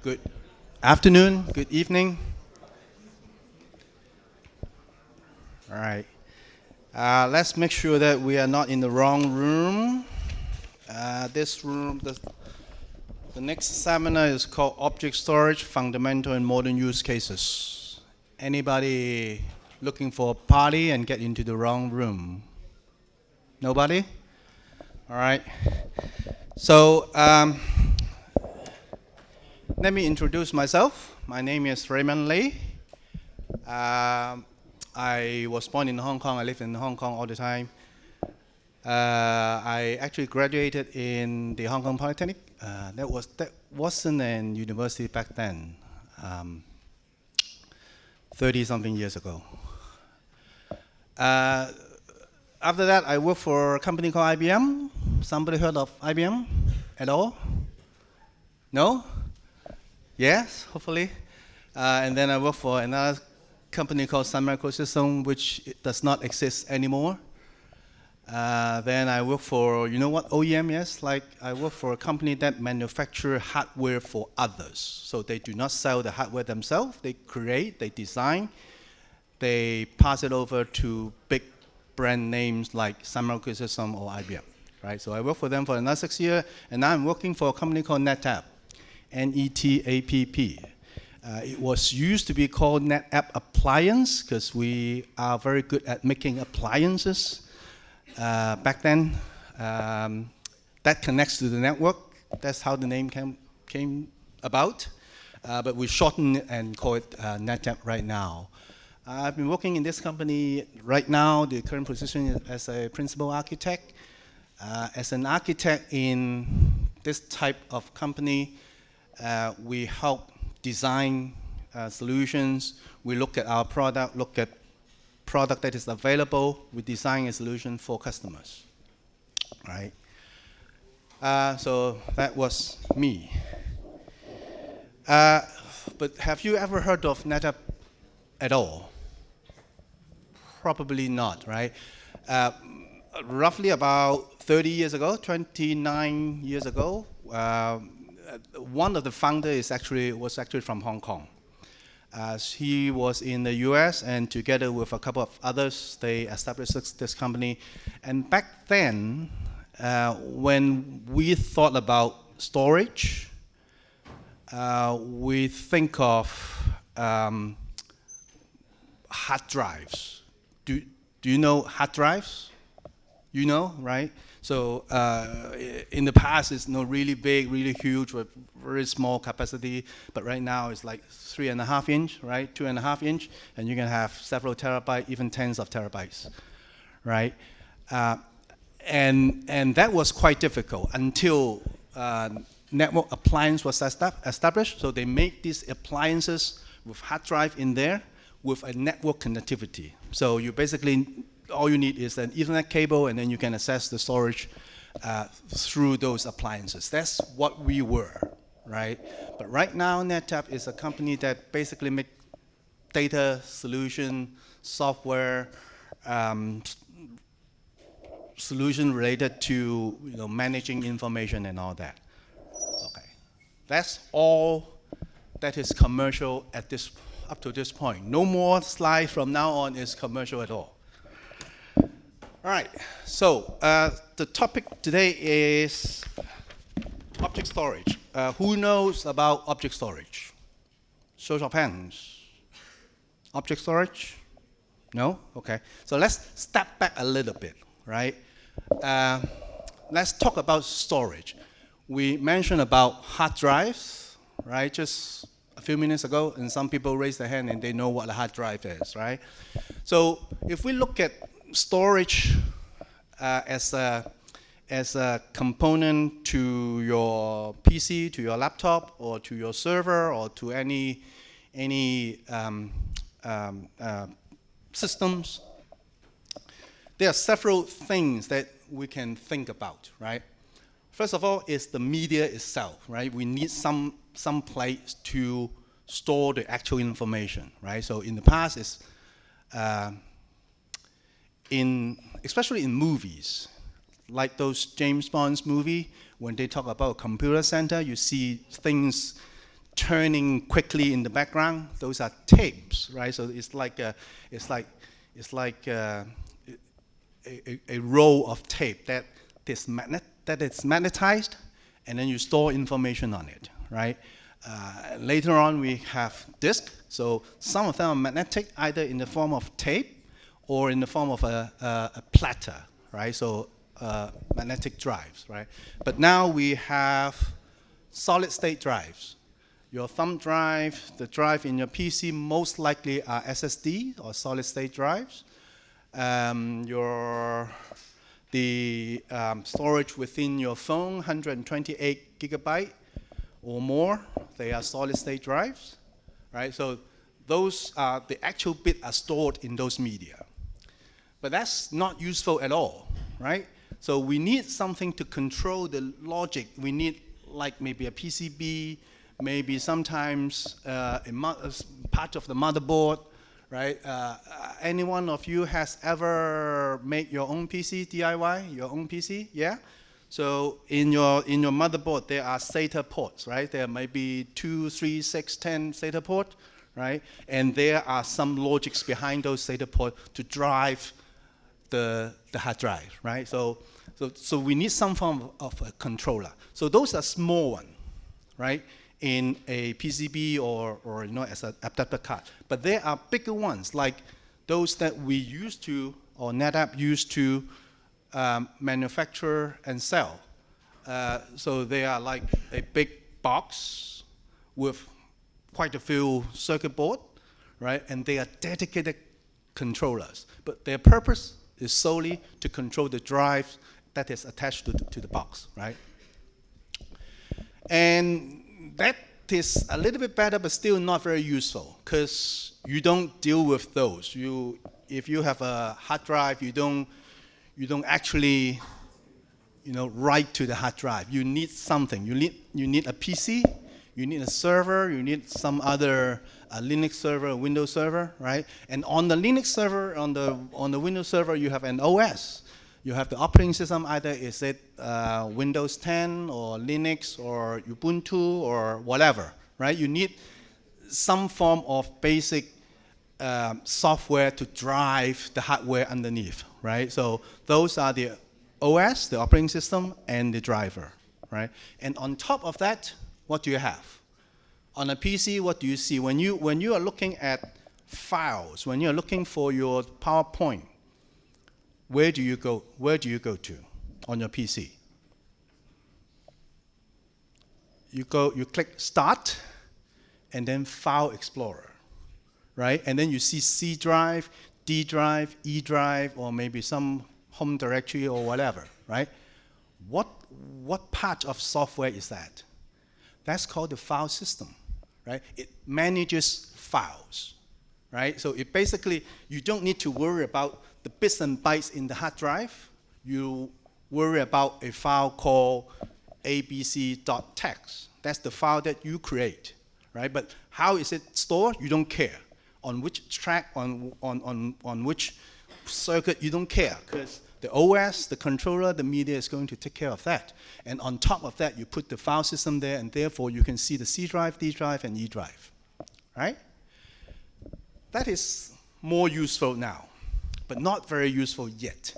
Good afternoon, good evening. All right. Let's make sure that we are not in the wrong room. This room, the next seminar is called Object Storage, Fundamental and Modern Use Cases. Anybody looking for a party and get into the wrong room? Nobody? All right. So, let me introduce myself. My name is Raymond Lee. I was born in Hong Kong. I lived in Hong Kong all the time. I actually graduated in the Hong Kong Polytechnic. That wasn't a university back then, 30-something years ago. After that, I worked for a company called IBM. Somebody heard of IBM at all? No? Yes, hopefully. And then I worked for another company called Mircosystems, which does not exist anymore. Then I worked for, you know what OEM is? Like, I work for a company that manufactures hardware for others. So they do not sell the hardware themselves. They create, they design, they pass it over to big brand names like Mircosystems or IBM, right? So I worked for them for another 6 years, and now I'm working for a company called NetApp. NetApp. It was used to be called NetApp Appliance because we are very good at making appliances back then. That connects to the network. That's how the name came about. But we shorten it and call it NetApp right now. I've been working in this company right now. The current position is as a principal architect. As an architect in this type of company, we help design solutions. We look at our product, look at product that is available. We design a solution for customers, right? So that was me. But have you ever heard of NetApp at all? Probably not, right? Roughly about 30 years ago, 29 years ago, one of the founders was actually from Hong Kong. He was in the US, and together with a couple of others, they established this company. And back then, when we thought about storage, we think of hard drives. Do you know hard drives? You know, right? So in the past, it's really big, really huge, with very small capacity. But right now, it's like 3.5 inch, right? 2.5 inch, and you can have several terabytes, even tens of terabytes, right? And that was quite difficult until network appliance was established. So they make these appliances with hard drive in there with a network connectivity. So you basically all you need is an Ethernet cable, and then you can access the storage through those appliances. That's what we were, right? But right now, NetApp is a company that basically makes data solution, software, solution related to managing information and all that. Okay, that's all that is commercial up to this point. No more slide from now on is commercial at all. All right, so the topic today is object storage. Who knows about object storage? Show of hands. Object storage? No? Okay. So let's step back a little bit, right? Let's talk about storage. We mentioned about hard drives, right? Just a few minutes ago, and some people raised their hand and they know what a hard drive is, right? So if we look at storage as a component to your PC, to your laptop, or to your server, or to any systems, there are several things that we can think about, right? First of all, is the media itself, right? We need some place to store the actual information, right? So in the past, it's especially in movies, like those James Bond's movie, when they talk about a computer center, you see things turning quickly in the background. Those are tapes, right? So it's like a roll of tape that is magnetized, and then you store information on it, right? Later on, we have disk. So some of them are magnetic, either in the form of tape or in the form of a platter, right? So magnetic drives, right? But now we have solid-state drives. Your thumb drive, the drive in your PC most likely are SSD or solid-state drives. The storage within your phone, 128 gigabyte or more, they are solid-state drives, right? So those are, the actual bits are stored in those media. But that's not useful at all, right? So we need something to control the logic. We need like maybe a PCB, maybe sometimes part of the motherboard, right? Any one of you has ever made your own PC, DIY, your own PC, yeah? So in your motherboard, there are SATA ports, right? There might be 2, 3, 6, 10 SATA ports, right? And there are some logics behind those SATA ports to drive the hard drive, right? So we need some form of a controller. So those are small ones, right? In a PCB or as an adapter card. But there are bigger ones, like those that we used to, or NetApp used to manufacture and sell. So they are like a big box with quite a few circuit boards, right? And they are dedicated controllers. But their purpose is solely to control the drive that is attached to the box, right? And that is a little bit better, but still not very useful, because you don't deal with those. If you have a hard drive, you don't actually, write to the hard drive. You need something. You need a PC. You need a server. You need some other Linux server, a Windows server, right? And on the Linux server, on the Windows server, you have an OS. You have the operating system, either is it Windows 10 or Linux or Ubuntu or whatever, right? You need some form of basic software to drive the hardware underneath, right? So those are the OS, the operating system, and the driver, right? And on top of that, what do you have? On a PC, what do you see? When you are looking at files, when you're looking for your PowerPoint, where do you go? Where do you go to on your PC? You click Start, and then File Explorer, right? And then you see C drive, D drive, E drive, or maybe some home directory or whatever, right? What part of software is that? That's called the file system, right? It manages files, right? So it basically, you don't need to worry about the bits and bytes in the hard drive. You worry about a file called abc.txt. That's the file that you create, right? But how is it stored? You don't care. On which track, on which circuit, you don't care, because the OS, the controller, the media is going to take care of that. And on top of that, you put the file system there, and therefore you can see the C drive, D drive, and E drive, right? That is more useful now, but not very useful yet,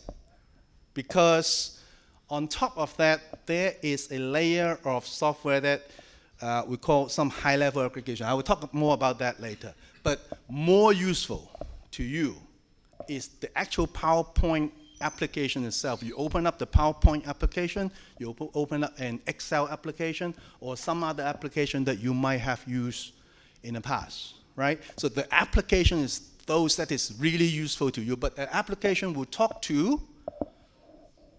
because on top of that, there is a layer of software that we call some high-level aggregation. I will talk more about that later. But more useful to you is the actual PowerPoint application itself. You open up the PowerPoint application, you open up an Excel application, or some other application that you might have used in the past, right? So the application is those that is really useful to you, but the application will talk to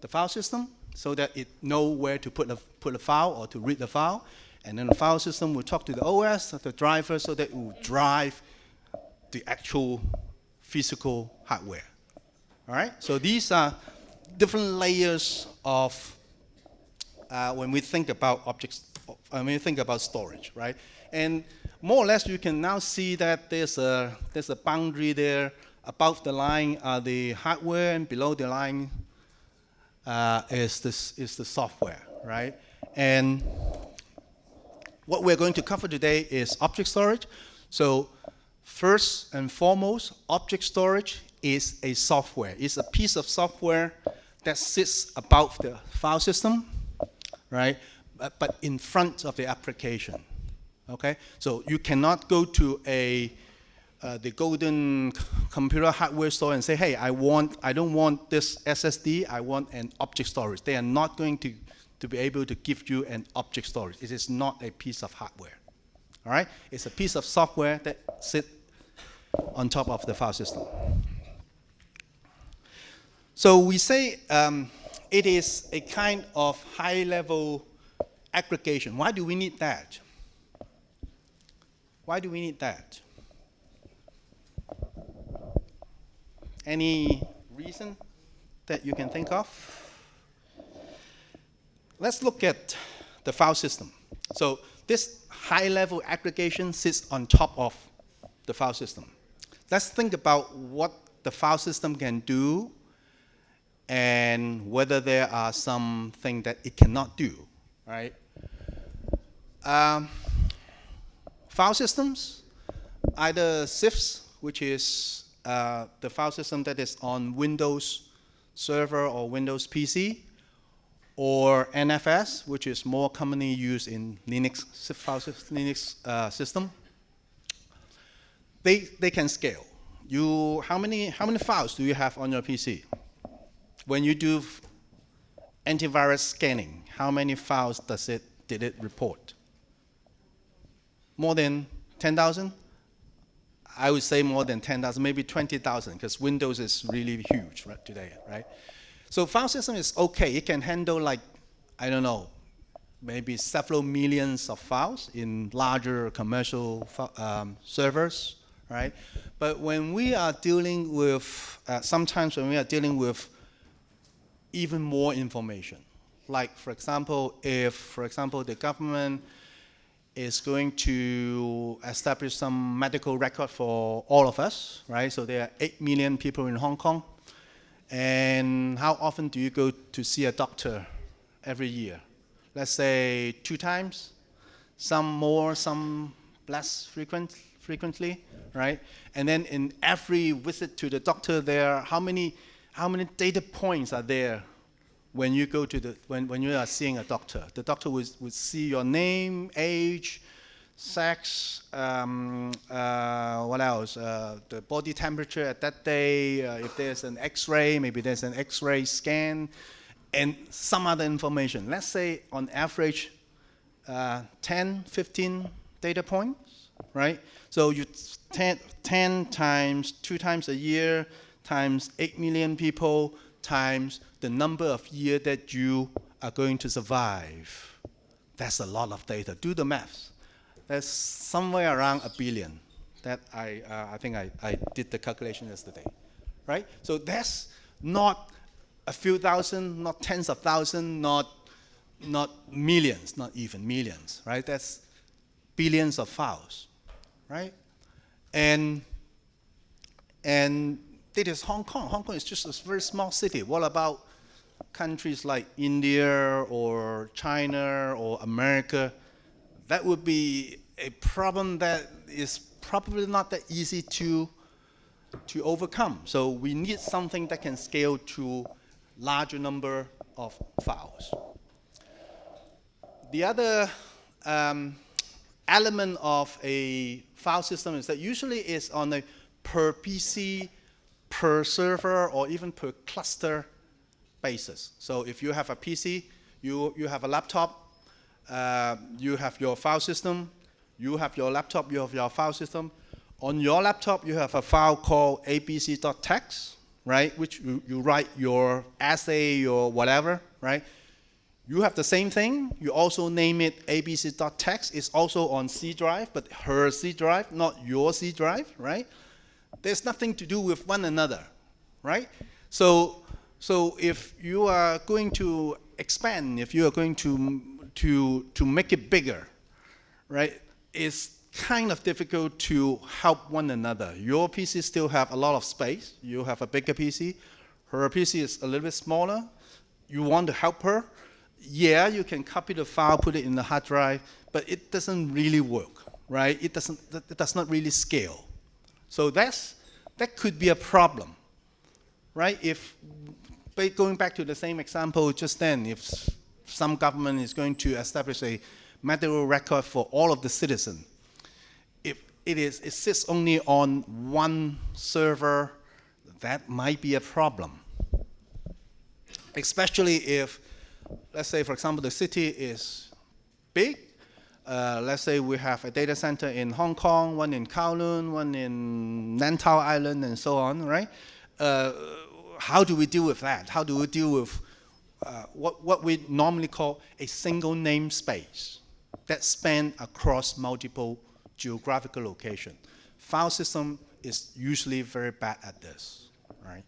the file system so that it know where to put a file or to read the file, and then the file system will talk to the OS, the driver, so that it will drive the actual physical hardware. All right? So these are different layers of when we think about objects, when we think about storage, right? And more or less, you can now see that there's a boundary there. Above the line are the hardware, and below the line is the software, right? And What we're going to cover today is object storage. So first and foremost, object storage is a software. It's a piece of software that sits above the file system, right? But in front of the application, okay? So you cannot go to the golden computer hardware store and say, hey, I don't want this SSD, I want an object storage. They are not going to be able to give you an object storage. It is not a piece of hardware, all right? It's a piece of software that sits on top of the file system. So we say it is a kind of high-level aggregation. Why do we need that? Why do we need that? Any reason that you can think of? Let's look at the file system. So this high-level aggregation sits on top of the file system. Let's think about what the file system can do and whether there are some things that it cannot do, right? File systems, either CIFS, which is the file system that is on Windows Server or Windows PC, or NFS, which is more commonly used in Linux system. They can scale. How many files do you have on your PC? When you do antivirus scanning, how many files did it report? More than 10,000? I would say more than 10,000, maybe 20,000, because Windows is really huge right today, right? So file system is okay. It can handle, like, I don't know, maybe several millions of files in larger commercial servers, right? But when we are dealing with, sometimes when we are dealing with even more information, like, for example, if, the government is going to establish some medical record for all of us, right? So there are 8 million people in Hong Kong. And how often do you go to see a doctor every year? Let's say 2 times, some more, some less frequently, right? And then in every visit to the doctor there, how many data points are there when you go to when you are seeing a doctor? The doctor would see your name, age, sex, what else? The body temperature at that day. If there's an X-ray, maybe there's an X-ray scan, and some other information. Let's say on average, 10, 15 data points, right? So you 10 times 2 times a year times 8 million people times the number of years that you are going to survive. That's a lot of data. Do the maths. That's somewhere around 1 billion. That I think I did the calculation yesterday, right? So that's not a few thousand, not tens of thousands, not millions, not even millions, right? That's billions of files, right? And it is Hong Kong. Hong Kong is just a very small city. What about countries like India or China or America? That would be a problem that is probably not that easy to overcome. So we need something that can scale to larger number of files. The other element of a file system is that usually it's on a per PC, per server, or even per cluster basis. So if you have a PC, you have a laptop, you have your file system, you have your laptop, you have your file system. On your laptop, you have a file called abc.txt, right, which you write your essay or whatever, right? You have the same thing. You also name it abc.txt. It's also on C drive, but her C drive, not your C drive, right? There's nothing to do with one another, right? So if you are going to expand, if you are going to make it bigger, right, it's kind of difficult to help one another. Your PC still have a lot of space. You have a bigger PC. Her PC is a little bit smaller. You want to help her. yeah, you can copy the file, put it in the hard drive, but it doesn't really work, right? It does not really scale. So that could be a problem, right? If, going back to the same example just then, if some government is going to establish a medical record for all of the citizens, if it sits only on one server, that might be a problem. Especially if, let's say, for example, the city is big. Let's say we have a data center in Hong Kong, one in Kowloon, one in Lantau Island, and so on, right? How do we deal with that? How do we deal with what we normally call a single namespace that span across multiple geographical locations? File system is usually very bad at this, right?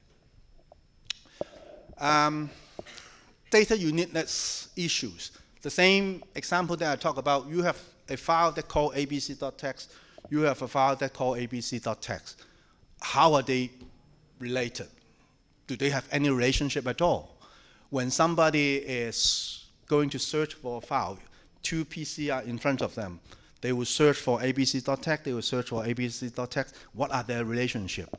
Data uniqueness issues. The same example that I talked about, you have a file that called abc.txt, you have a file that called abc.txt. How are they related? Do they have any relationship at all? When somebody is going to search for a file, two PCs are in front of them. They will search for abc.txt, they will search for abc.txt. What are their relationship?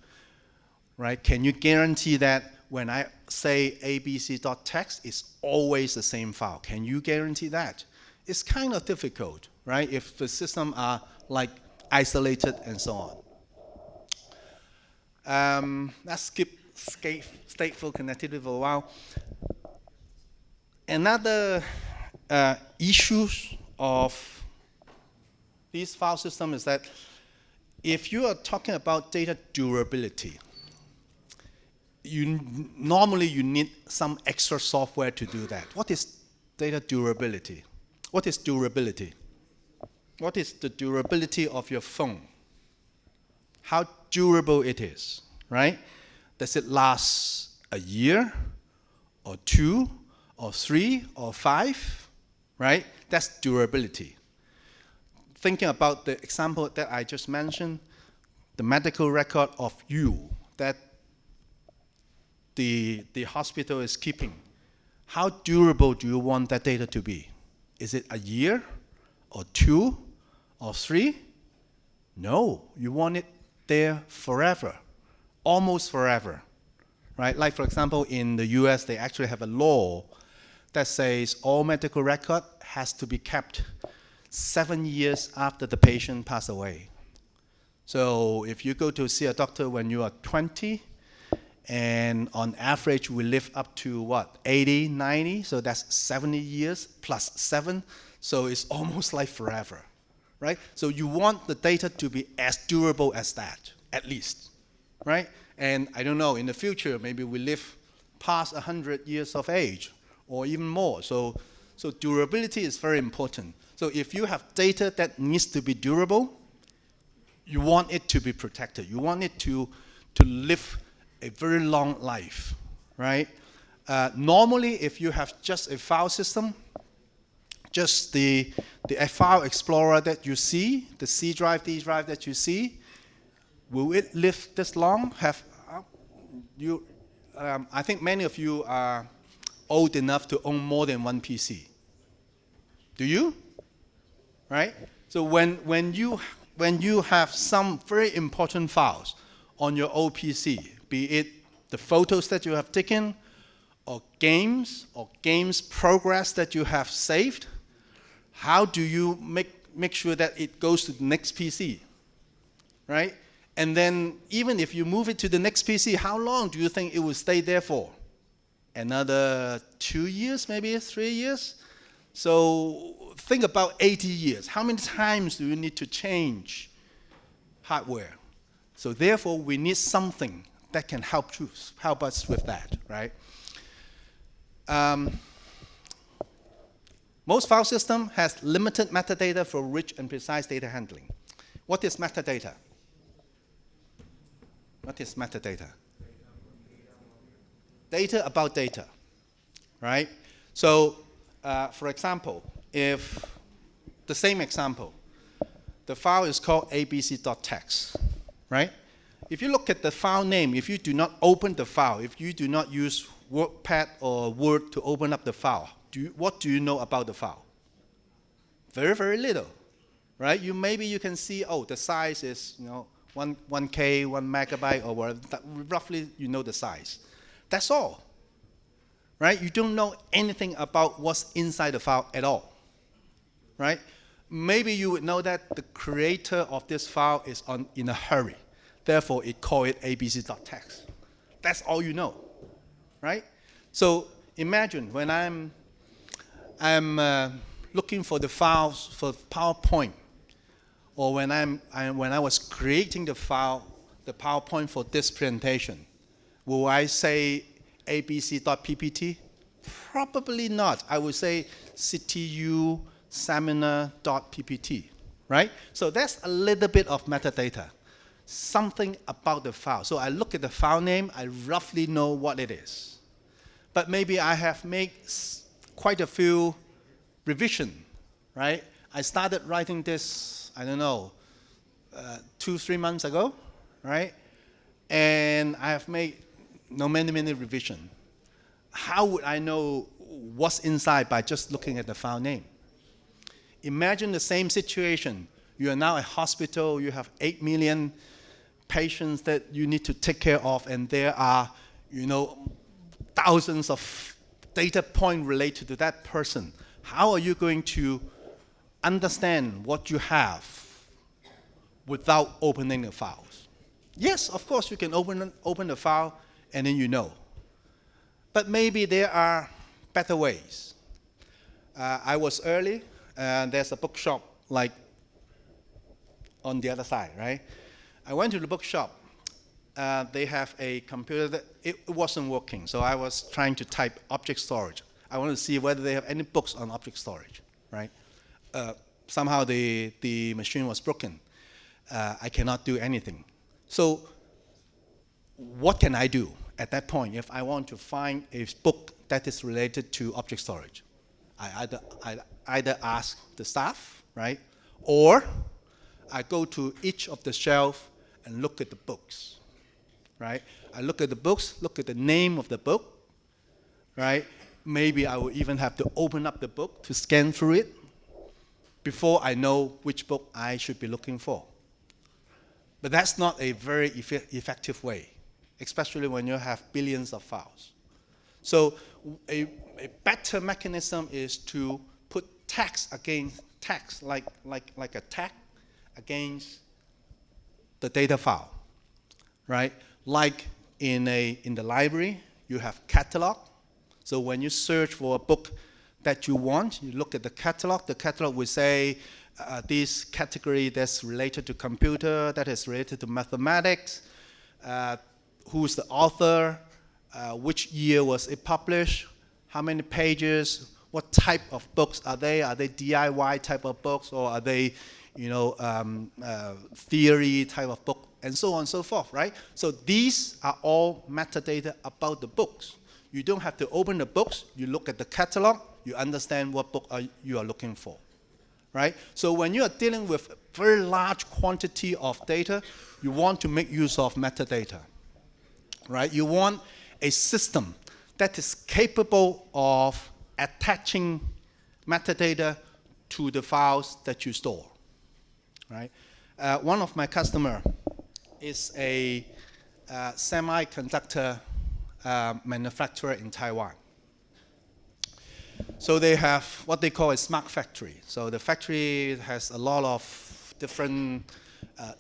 Right? Can you guarantee that when I say abc.txt, it's always the same file? Can you guarantee that? It's kind of difficult, right? If the systems are like isolated and so on. Let's skip stateful connectivity for a while. Another issue of these file systems is that if you are talking about data durability, normally you need some extra software to do that. What is data durability? What is durability? What is the durability of your phone? How durable it is, right? Does it last a year, or 2, or 3, or 5, right? That's durability. Thinking about the example that I just mentioned, the medical record of you that the hospital is keeping, how durable do you want that data to be? Is it a year, or 2, or 3? No, you want it there forever, almost forever, right? Like, for example, in the US, they actually have a law that says all medical record has to be kept 7 years after the patient passed away. So if you go to see a doctor when you are 20, and on average, we live up to what, 80, 90? So that's 70 years plus 7. So it's almost like forever, right? So you want the data to be as durable as that, at least, right? And I don't know, in the future, maybe we live past 100 years of age or even more. So durability is very important. So if you have data that needs to be durable, you want it to be protected. You want it to live a very long life, right? Normally, if you have just a file system, just the file explorer that you see, the C drive, D drive that you see, will it live this long? I think many of you are old enough to own more than one PC. Do you? Right? So when you have some very important files on your old PC, be it the photos that you have taken, or games progress that you have saved, how do you make sure that it goes to the next PC, right? And then even if you move it to the next PC, how long do you think it will stay there for? Another 2 years, maybe 3 years? So think about 80 years. How many times do you need to change hardware? So therefore, we need something that can help us with that, right? Most file system has limited metadata for rich and precise data handling. What is metadata? What is metadata? Data about data, right? So, for example, if the same example, the file is called abc.txt, right? If you look at the file name, if you do not open the file, if you do not use WordPad or Word to open up the file, what do you know about the file? Very, very little, right? Maybe you can see, oh, the size is 1K, 1 megabyte, or whatever. Roughly, you know the size. That's all, right? You don't know anything about what's inside the file at all, right? Maybe you would know that the creator of this file is in a hurry. Therefore, it call it abc.txt. That's all you know, right? So imagine when I'm looking for the files for PowerPoint, or when I was creating the PowerPoint for this presentation, will I say abc.ppt? Probably not. I would say CTU seminar.ppt, right? So that's a little bit of metadata, something about the file. So I look at the file name, I roughly know what it is. But maybe I have made quite a few revisions, right? I started writing this, I don't know, 2-3 months ago, right? And I have made many revisions. How would I know what's inside by just looking at the file name? Imagine the same situation. You are now a hospital, you have 8 million patients that you need to take care of, and there are, thousands of data points related to that person. How are you going to understand what you have without opening the files? Yes, of course, you can open the file and then you know. But maybe there are better ways. I was early, and there's a bookshop like on the other side, right? I went to the bookshop. They have a computer that it wasn't working, so I was trying to type object storage. I want to see whether they have any books on object storage, right? Somehow the machine was broken. I cannot do anything. So what can I do at that point if I want to find a book that is related to object storage? I either ask the staff, right? Or I go to each of the shelf and look at the books, right? I look at the books, look at the name of the book, right? Maybe I will even have to open up the book to scan through it before I know which book I should be looking for. But that's not a very effective way, especially when you have billions of files. So a better mechanism is to put text against text, like a tag against the data file, right? Like in the library, you have catalog. So when you search for a book that you want, you look at the catalog. The catalog will say this category that's related to computer, that is related to mathematics, who's the author, which year was it published, how many pages, what type of books are they? Are they DIY type of books, or are they, theory type of book, and so on and so forth, right? So these are all metadata about the books. You don't have to open the books. You look at the catalog. You understand what book you are looking for, right? So when you are dealing with a very large quantity of data, you want to make use of metadata, right? You want a system that is capable of attaching metadata to the files that you store, right? One of my customers is a semiconductor manufacturer in Taiwan. So they have what they call a smart factory. So the factory has a lot of different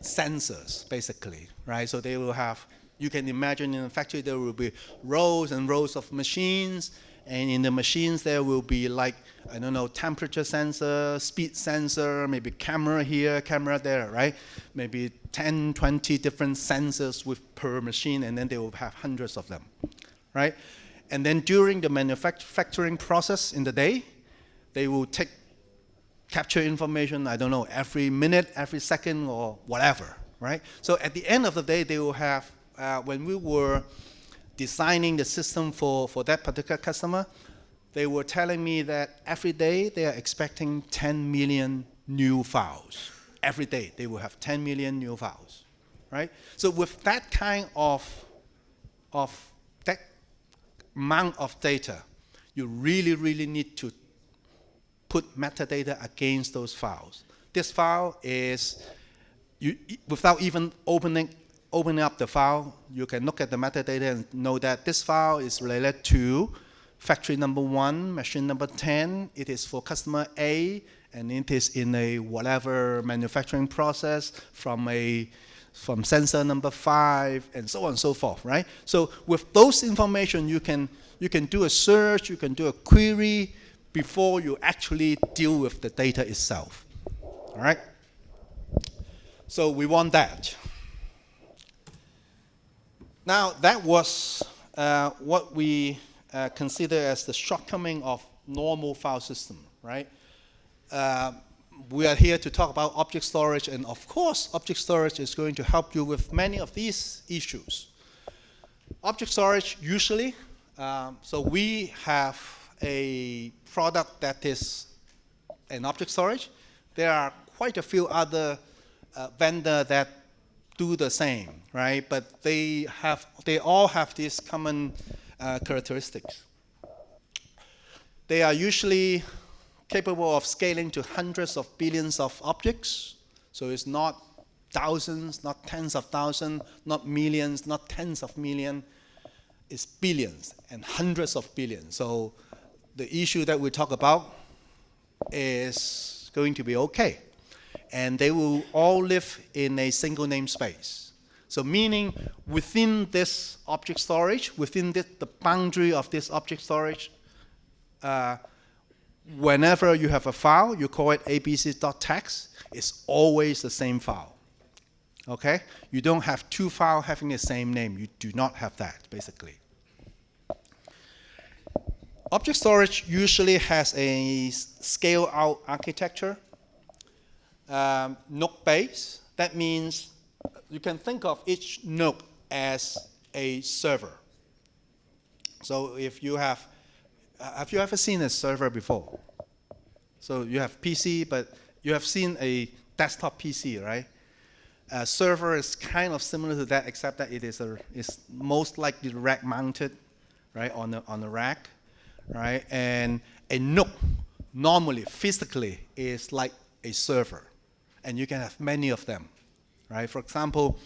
sensors, basically, right? So they will have, you can imagine in a factory there will be rows and rows of machines, and in the machines there will be like, I don't know, temperature sensor, speed sensor, maybe camera here, camera there, right? Maybe 10, 20 different sensors per machine, and then they will have hundreds of them, right? And then during the manufacturing process in the day, they will capture information, I don't know, every minute, every second, or whatever, right? So at the end of the day, they will have, when we were designing the system for that particular customer, they were telling me that every day they are expecting 10 million new files. Every day they will have 10 million new files, right? So with that kind of that amount of data, you really, really need to put metadata against those files. This file is, without even opening up the file, you can look at the metadata and know that this file is related to factory number 1, machine number 10. It is for customer A, and it is in a whatever manufacturing process from sensor number 5, and so on and so forth, right? So with those information, you can do a search, you can do a query before you actually deal with the data itself, all right? So we want that. Now, that was what we consider as the shortcoming of normal file system, right? We are here to talk about object storage, and of course, object storage is going to help you with many of these issues. Object storage usually, so we have a product that is an object storage. There are quite a few other vendors that do the same, right? But they all have these common characteristics. They are usually capable of scaling to hundreds of billions of objects. So it's not thousands, not tens of thousands, not millions, not tens of millions. It's billions and hundreds of billions. So the issue that we talk about is going to be okay. And they will all live in a single namespace. So meaning within this object storage, within the boundary of this object storage, whenever you have a file, you call it abc.txt, it's always the same file. Okay? You don't have two files having the same name. You do not have that, basically. Object storage usually has a scale-out architecture, node-based. That means you can think of each node as a server. So if you have you ever seen a server before? So you have PC, but you have seen a desktop PC, right? A server is kind of similar to that, except that it is most likely rack mounted, right, on the rack, right? And a node normally, physically, is like a server, and you can have many of them, right? For example,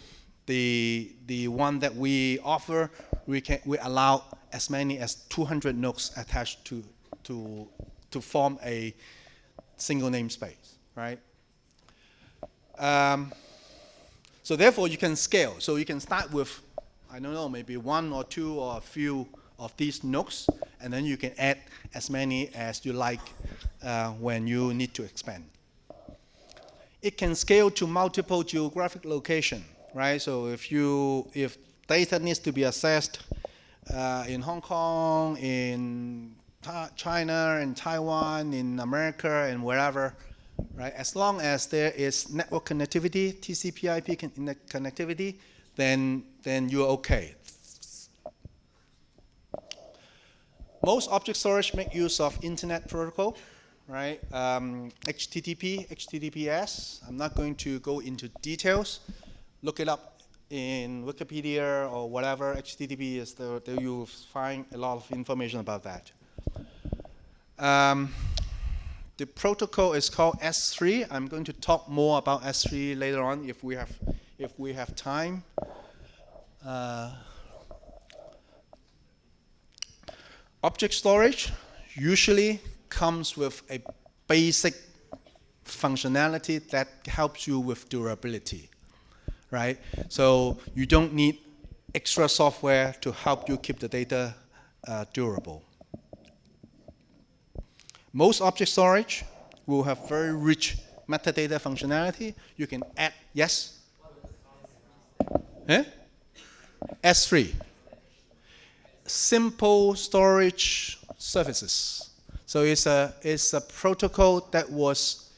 the one that we offer, we allow as many as 200 nodes attached to form a single namespace, right? So therefore, you can scale. So you can start with, I don't know, maybe one or two or a few of these nodes, and then you can add as many as you like when you need to expand. It can scale to multiple geographic locations, right? So if data needs to be accessed in Hong Kong, in China, in Taiwan, in America, and wherever, right? As long as there is network connectivity, TCP/IP connectivity, then you're okay. Most object storage make use of Internet protocol, right? HTTP, HTTPS. I'm not going to go into details. Look it up in Wikipedia or whatever. HTTP is there you'll find a lot of information about that. The protocol is called S3. I'm going to talk more about S3 later on if we have time. Object storage usually comes with a basic functionality that helps you with durability, right? So you don't need extra software to help you keep the data durable. Most object storage will have very rich metadata functionality. You can add, yes? Eh? S3. Simple storage services. So it's a protocol that was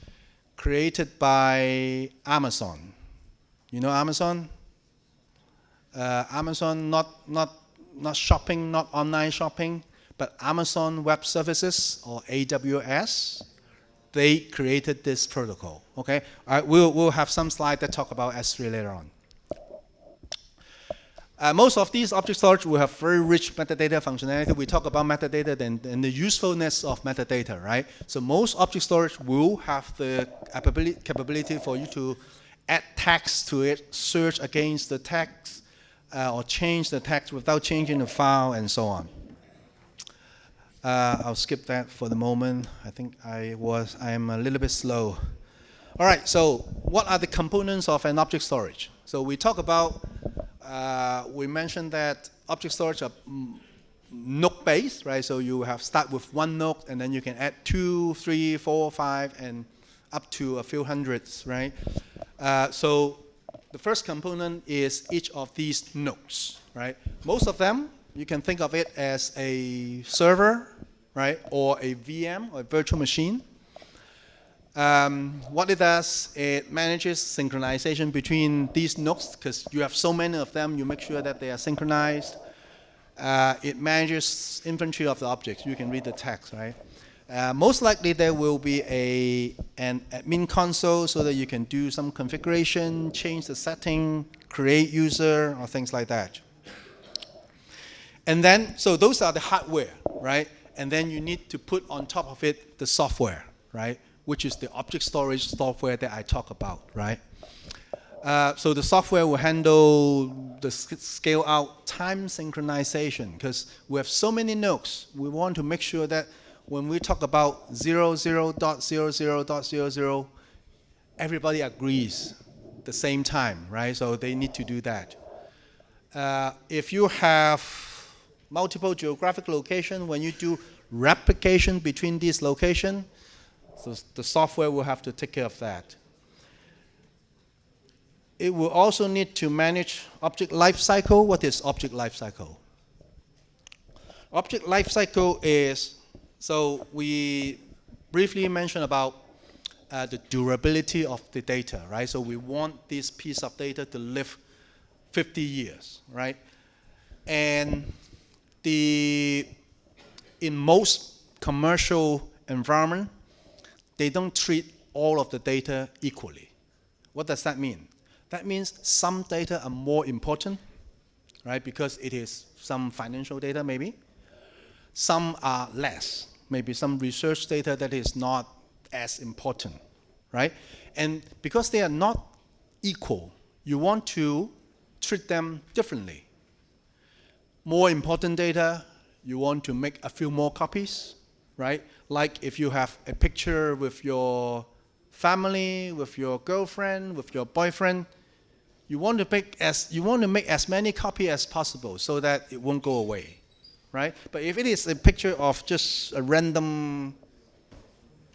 created by Amazon. You know Amazon? Amazon, not shopping, not online shopping, but Amazon Web Services, or AWS, they created this protocol, okay? We'll have some slides that talk about S3 later on. Most of these object storage will have very rich metadata functionality. We talk about metadata and the usefulness of metadata, right? So most object storage will have the capability for you to add text to it, search against the text, or change the text without changing the file, and so on. I'll skip that for the moment. I think I am a little bit slow. All right, so what are the components of an object storage? So we talk about, we mentioned that object storage are node-based, right? So you have start with one node, and then you can add 2, 3, 4, 5, and up to a few hundreds, right? So the first component is each of these nodes, right? Most of them, you can think of it as a server, right? Or a VM, or a virtual machine. What it does, it manages synchronization between these nodes, because you have so many of them, you make sure that they are synchronized. It manages inventory of the objects. You can read the text, right? Most likely there will be an admin console so that you can do some configuration, change the setting, create user, or things like that. And then, so those are the hardware, right? And then you need to put on top of it the software, right? Which is the object storage software that I talk about, right? So the software will handle the scale out time synchronization, because we have so many nodes. We want to make sure that when we talk about 00.00.00, everybody agrees the same time, right? So they need to do that. If you have multiple geographic location, when you do replication between these locations, so the software will have to take care of that. It will also need to manage object lifecycle. What is object lifecycle? Object lifecycle is, so we briefly mentioned about the durability of the data, right? So we want this piece of data to live 50 years, right? And in most commercial environment, they don't treat all of the data equally. What does that mean? That means some data are more important, right? Because it is some financial data maybe. Some are less. Maybe some research data that is not as important, right? And because they are not equal, you want to treat them differently. More important data, you want to make a few more copies, right? Like if you have a picture with your family, with your girlfriend, with your boyfriend, you want to make as many copies as possible so that it won't go away, right? But if it is a picture of just a random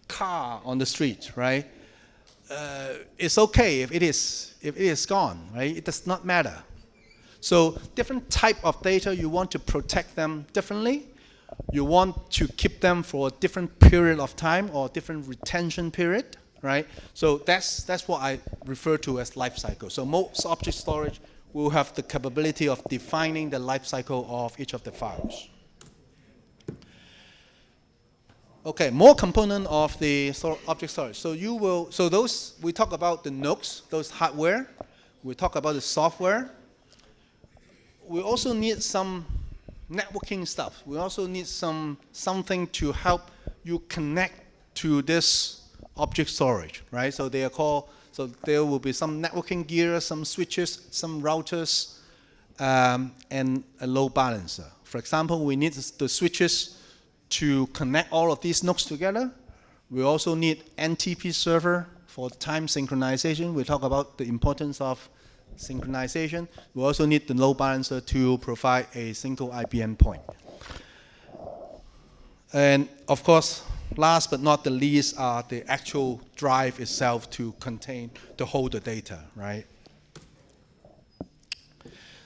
car on the street, right? It's okay if it is gone, right? It does not matter. So different type of data, you want to protect them differently. You want to keep them for a different period of time or different retention period, right? So that's what I refer to as life cycle. So most object storage will have the capability of defining the life cycle of each of the files. Okay, more component of the object storage. So those, we talk about the nodes, those hardware. We talk about the software. We also need some networking stuff. We also need something to help you connect to this object storage, right? So they are called, so there will be some networking gear, some switches, some routers, and a load balancer. For example, we need the switches to connect all of these nodes together. We also need NTP server for time synchronization. We talk about the importance of synchronization. We also need the load balancer to provide a single IP endpoint. And of course, last but not the least are the actual drive itself to hold the data, right?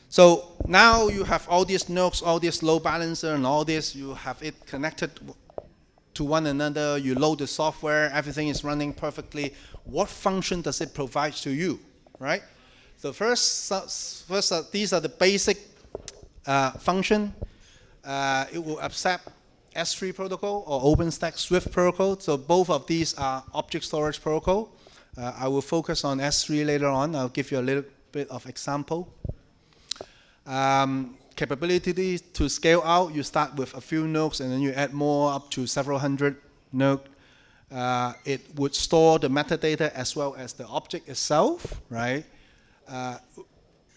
So now you have all these nodes, all this load balancer and all this, you have it connected to one another, you load the software, everything is running perfectly. What function does it provide to you, right? So first these are the basic function. It will accept S3 protocol or OpenStack Swift protocol. So both of these are object storage protocol. I will focus on S3 later on. I'll give you a little bit of example. Capability to scale out, you start with a few nodes and then you add more up to several hundred nodes. It would store the metadata as well as the object itself, right?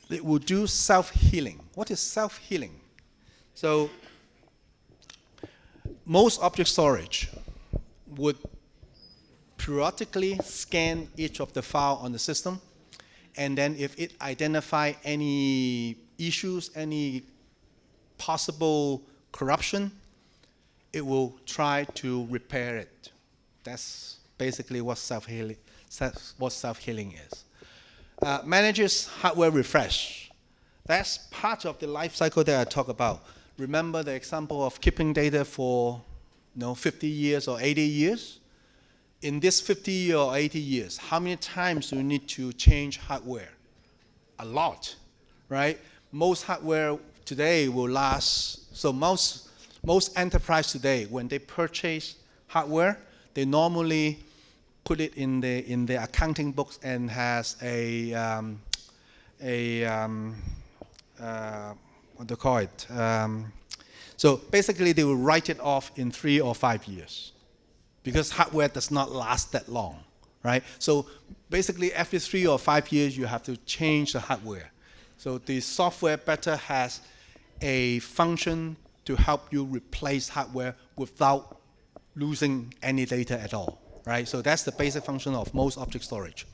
It would do self-healing. What is self-healing? So most object storage would periodically scan each of the file on the system, and then if it identify any issues, any possible corruption, it will try to repair it. That's basically what self-healing is. Manages hardware refresh. That's part of the life cycle that I talk about. Remember the example of keeping data for 50 years or 80 years? In this 50 or 80 years, how many times do you need to change hardware? A lot, right? Most hardware today will last, so most enterprise today, when they purchase hardware, they normally put it in the accounting books and has what do you call it? So basically, they will write it off in 3 or 5 years because hardware does not last that long, right? So basically, every 3 or 5 years, you have to change the hardware. So the software better has a function to help you replace hardware without losing any data at all, right? So that's the basic function of most object storage.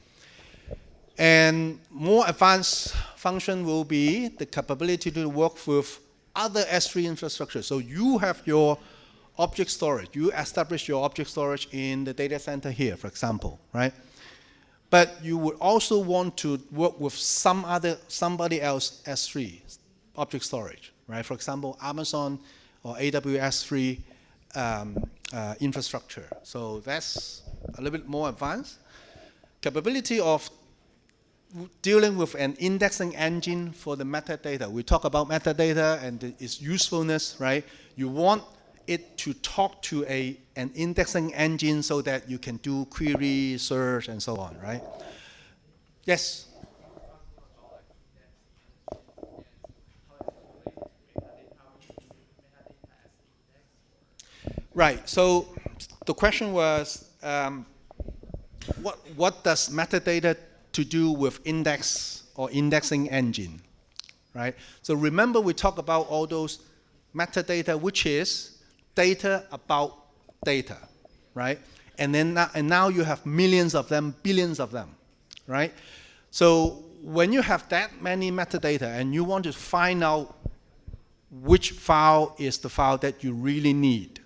And more advanced function will be the capability to work with other S3 infrastructure. So you have your object storage. You establish your object storage in the data center here, for example, right? But you would also want to work with somebody else S3 object storage, right? For example, Amazon or AWS free infrastructure. So that's a little bit more advanced. Capability of dealing with an indexing engine for the metadata. We talk about metadata and its usefulness, right? You want it to talk to an indexing engine so that you can do query, search, and so on, right? Yes? Right, so the question was, what does metadata to do with index or indexing engine, right? So remember we talked about all those metadata, which is data about data, right? And now you have millions of them, billions of them, right? So when you have that many metadata and you want to find out which file is the file that you really need,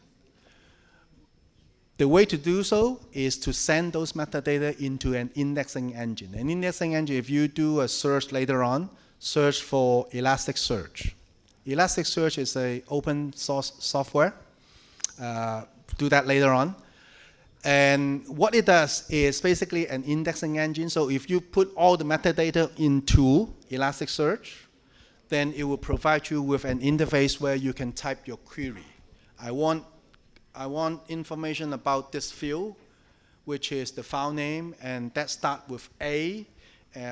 the way to do so is to send those metadata into an indexing engine. An indexing engine, if you do a search later on, search for Elasticsearch. Elasticsearch is an open source software. Do that later on. And what it does is basically an indexing engine. So if you put all the metadata into Elasticsearch, then it will provide you with an interface where you can type your query. I want information about this field, which is the file name, and that starts with A.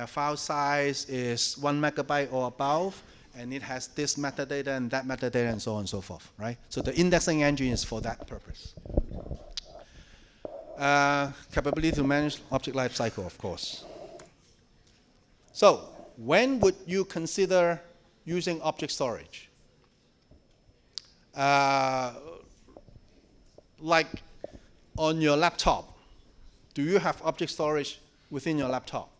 File size is 1 megabyte or above, and it has this metadata and that metadata and so on and so forth, right? So the indexing engine is for that purpose. Capability to manage object lifecycle, of course. So when would you consider using object storage? Like on your laptop, do you have object storage within your laptop?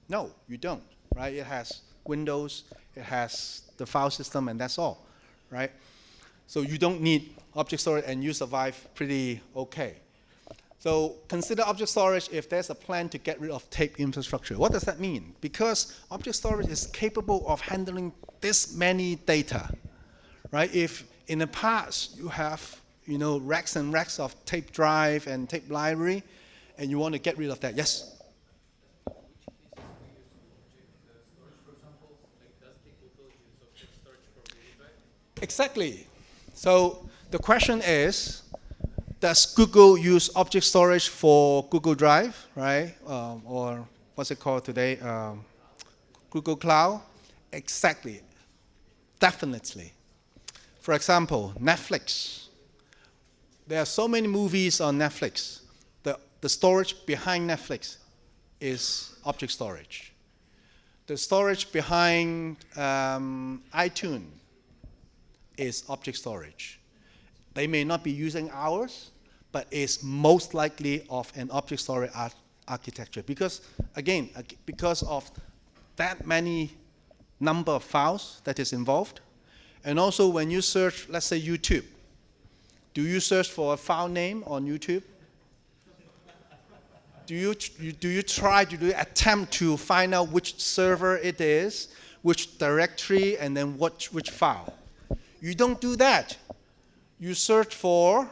No, you don't, right? It has Windows, it has the file system, and that's all, right? So you don't need object storage, and you survive pretty okay. So consider object storage if there's a plan to get rid of tape infrastructure. What does that mean? Because object storage is capable of handling this many data, right? If in the past you have racks and racks of tape drive and tape library, and you want to get rid of that, yes? Exactly. So the question is, does Google use object storage for Google Drive, right? Or what's it called today? Google Cloud? Exactly. Definitely. For example, Netflix. There are so many movies on Netflix. The storage behind Netflix is object storage. The storage behind iTunes is object storage. They may not be using ours, but it's most likely of an object storage architecture. Because, again, because of that many number of files that is involved. And also when you search, let's say YouTube, do you search for a file name on YouTube? Do you attempt to find out which server it is, which directory, and then which file? You don't do that. You search for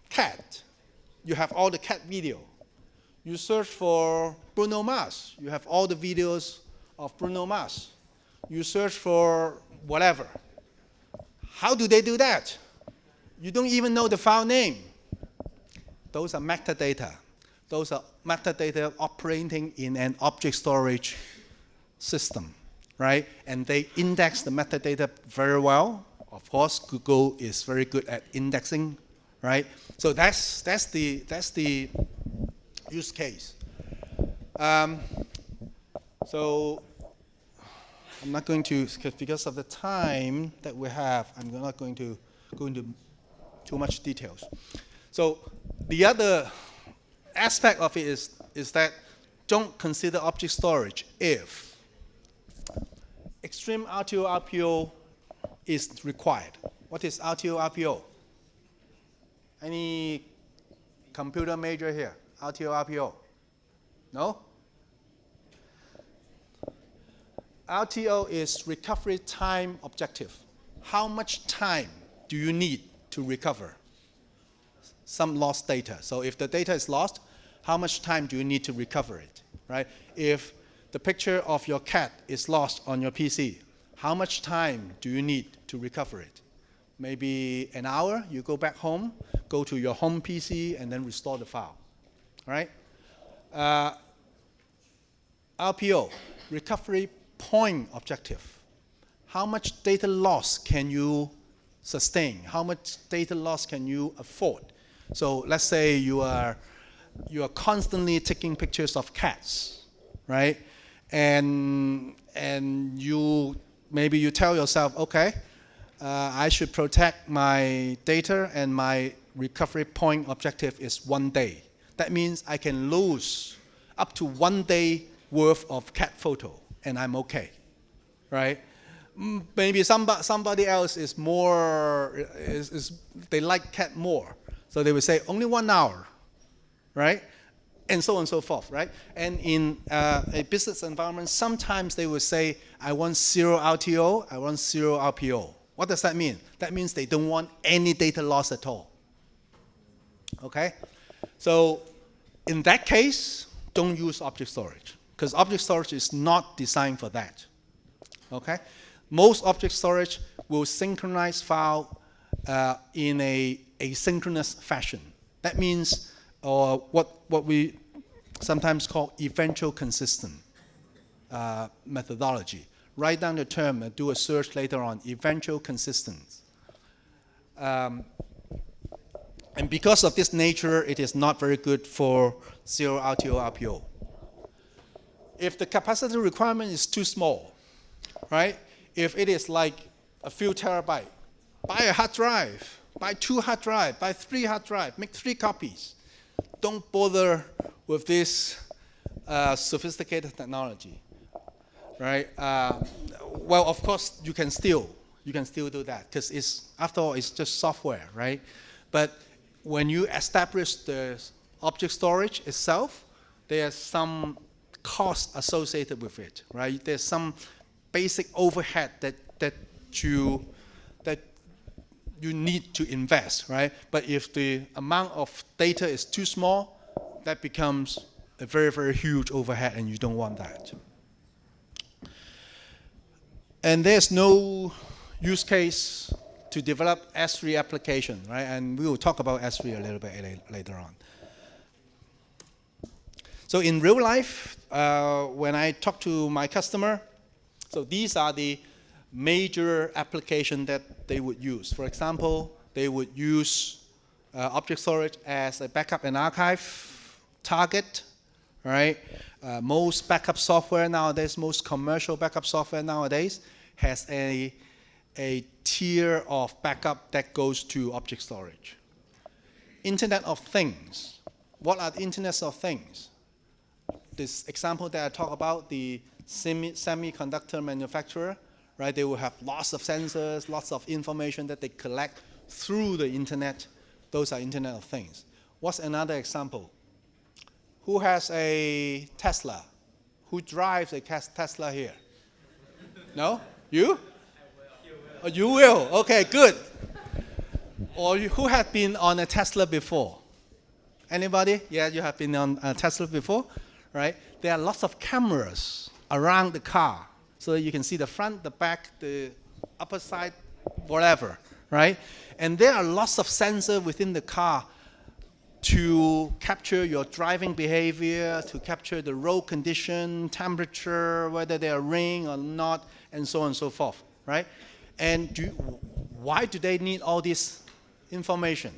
cat. You have all the cat video. You search for Bruno Mars. You have all the videos of Bruno Mars. You search for whatever. How do they do that? You don't even know the file name. Those are metadata. Those are metadata operating in an object storage system, right? And they index the metadata very well. Of course, Google is very good at indexing, right? So that's the use case. So I'm not going to, because of the time that we have, I'm not going to go into too much details. So the other aspect of it is that don't consider object storage if extreme RTO RPO is required. What is RTO RPO? Any computer major here? RTO RPO? No? RTO is recovery time objective. How much time do you need to recover some lost data? So if the data is lost, how much time do you need to recover it, right? If the picture of your cat is lost on your PC, how much time do you need to recover it? Maybe an hour, you go back home, go to your home PC, and then restore the file, right? RPO, recovery point objective. How much data loss can you sustain? How much data loss can you afford? So let's say you are constantly taking pictures of cats, right? And maybe you tell yourself, okay, I should protect my data, and my recovery point objective is 1 day. That means I can lose up to 1 day worth of cat photo, and I'm okay, right? Maybe somebody else is more, they like cat more. So they would say only 1 hour, right? And so on and so forth, right? And in a business environment, sometimes they would say, I want 0 RTO, I want 0 RPO. What does that mean? That means they don't want any data loss at all, okay? So in that case, don't use object storage, because object storage is not designed for that, okay? Most object storage will synchronize file in a asynchronous fashion. That means what we sometimes call eventual consistent methodology. Write down the term and do a search later on, eventual consistent. And because of this nature, it is not very good for 0 RTO RPO. If the capacity requirement is too small, right? If it is like a few terabyte, buy a hard drive, buy 2 hard drives, buy 3 hard drives, make 3 copies. Don't bother with this sophisticated technology, right? Well, of course, you can still do that, because after all, it's just software, right? But when you establish the object storage itself, there's some cost associated with it, right? There's some basic overhead that you need to invest, right? But if the amount of data is too small, that becomes a very, very huge overhead, and you don't want that. And there's no use case to develop S3 application, right? And we will talk about S3 a little bit later on. So in real life, when I talk to my customer, so these are the major application that they would use. For example, they would use object storage as a backup and archive target, right? Most backup software nowadays, most commercial backup software nowadays has a tier of backup that goes to object storage. Internet of Things. What are the Internet of Things? This example that I talk about, the semiconductor manufacturer, right? They will have lots of sensors, lots of information that they collect through the internet. Those are Internet of Things. What's another example? Who has a Tesla? Who drives a Tesla here? No? You? Oh, you will. Okay, good. Or who has been on a Tesla before? Anybody? Yeah, you have been on a Tesla before, right? There are lots of cameras around the car, so that you can see the front, the back, the upper side, whatever, right? And there are lots of sensors within the car to capture your driving behavior, to capture the road condition, temperature, whether they are raining or not, and so on and so forth, right? And why do they need all this information?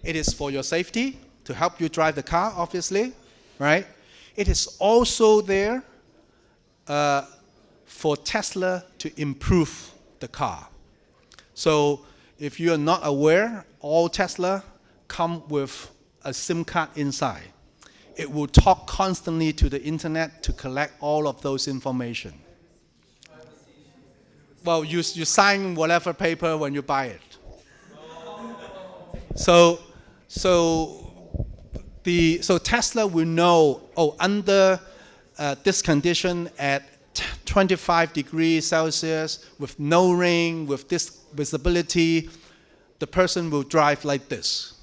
It is for your safety, to help you drive the car, obviously, right? It is also there for Tesla to improve the car. So if you are not aware, all Tesla come with a SIM card inside. It will talk constantly to the internet to collect all of those information. Well, you sign whatever paper when you buy it. So Tesla will know, under this condition at 25 degrees Celsius, with no rain, with this visibility, the person will drive like this,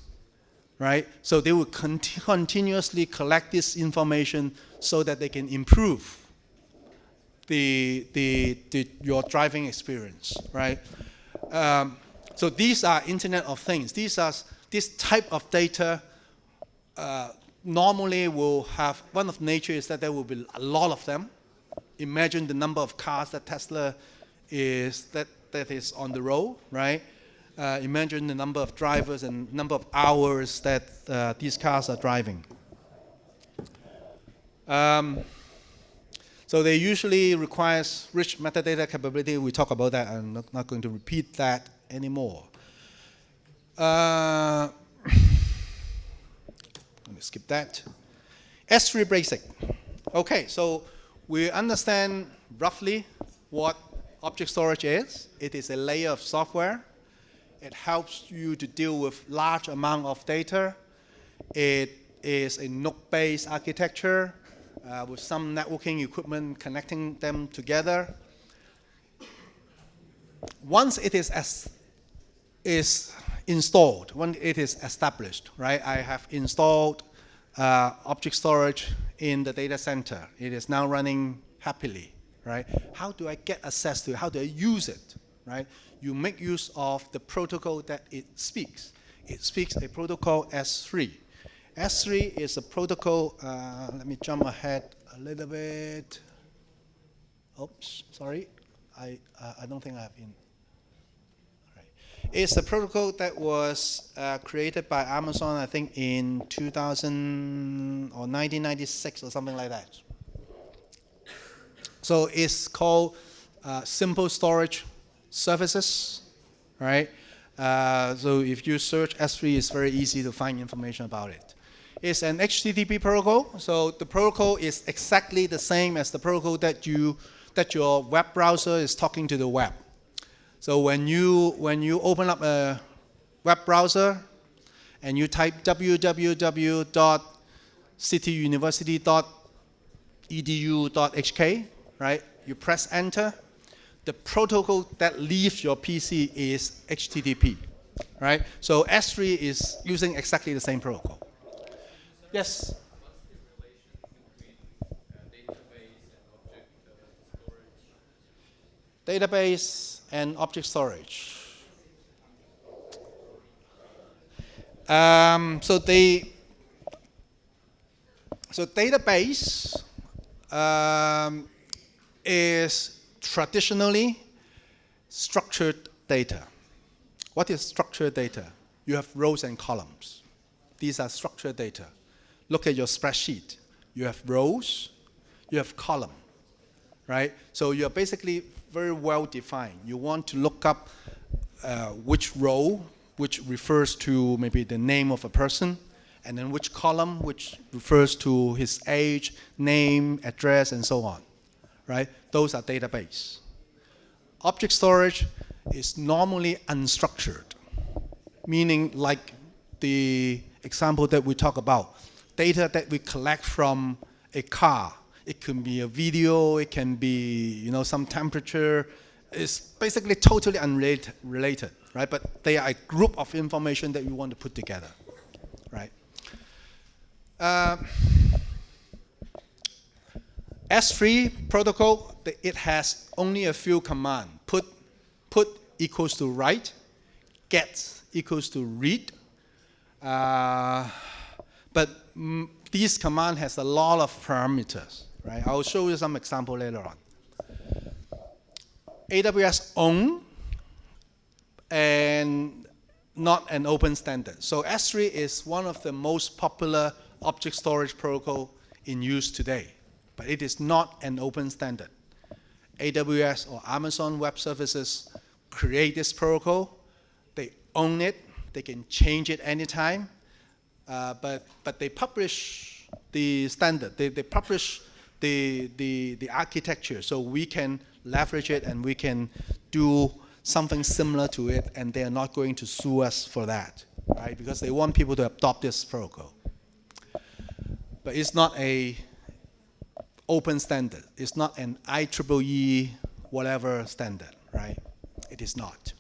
right? So they will continuously collect this information so that they can improve your driving experience, right? So these are Internet of Things. This type of data normally will have, one of nature is that there will be a lot of them. Imagine the number of cars that Tesla is, that is on the road, right? Imagine the number of drivers and number of hours that these cars are driving. So they usually requires rich metadata capability. We talk about that. I'm not going to repeat that anymore. Let me skip that. S3 basic. Okay, so we understand roughly what object storage is. It is a layer of software. It helps you to deal with large amount of data. It is a node-based architecture with some networking equipment connecting them together. Once it is installed, when it is established, right? I have installed object storage in the data center. It is now running happily, right? How do I get access to it? How do I use it, right? You make use of the protocol that it speaks. It speaks a protocol S3. S3 is a protocol, let me jump ahead a little bit. Oops, sorry. I don't think I have in. It's a protocol that was created by Amazon, I think, in 2000 or 1996 or something like that. So it's called Simple Storage Services, right? So if you search S3, it's very easy to find information about it. It's an HTTP protocol, so the protocol is exactly the same as the protocol that your web browser is talking to the web. So when you open up a web browser and you type www.cityuniversity.edu.hk, right? You press enter. The protocol that leaves your PC is HTTP, right? So S3 is using exactly the same protocol. Yes. Database and object storage. So database is traditionally structured data. What is structured data? You have rows and columns. These are structured data. Look at your spreadsheet. You have rows, you have column, right? So you're basically very well defined. You want to look up which row, which refers to maybe the name of a person, and then which column, which refers to his age, name, address, and so on, right? Those are database. Object storage is normally unstructured, meaning like the example that we talk about, data that we collect from a car. It can be a video, it can be some temperature. It's basically totally unrelated, right? But they are a group of information that you want to put together, right? S3 protocol, it has only a few commands. Put equals to write, get equals to read. But this command has a lot of parameters, right? I'll show you some example later on. AWS own and not an open standard. So S3 is one of the most popular object storage protocol in use today, but it is not an open standard. AWS or Amazon Web Services create this protocol. They own it. They can change it anytime. But they publish the standard. They publish the architecture, so we can leverage it and we can do something similar to it, and they are not going to sue us for that, right? Because they want people to adopt this protocol. But it's not a open standard. It's not an IEEE whatever standard, right? It is not.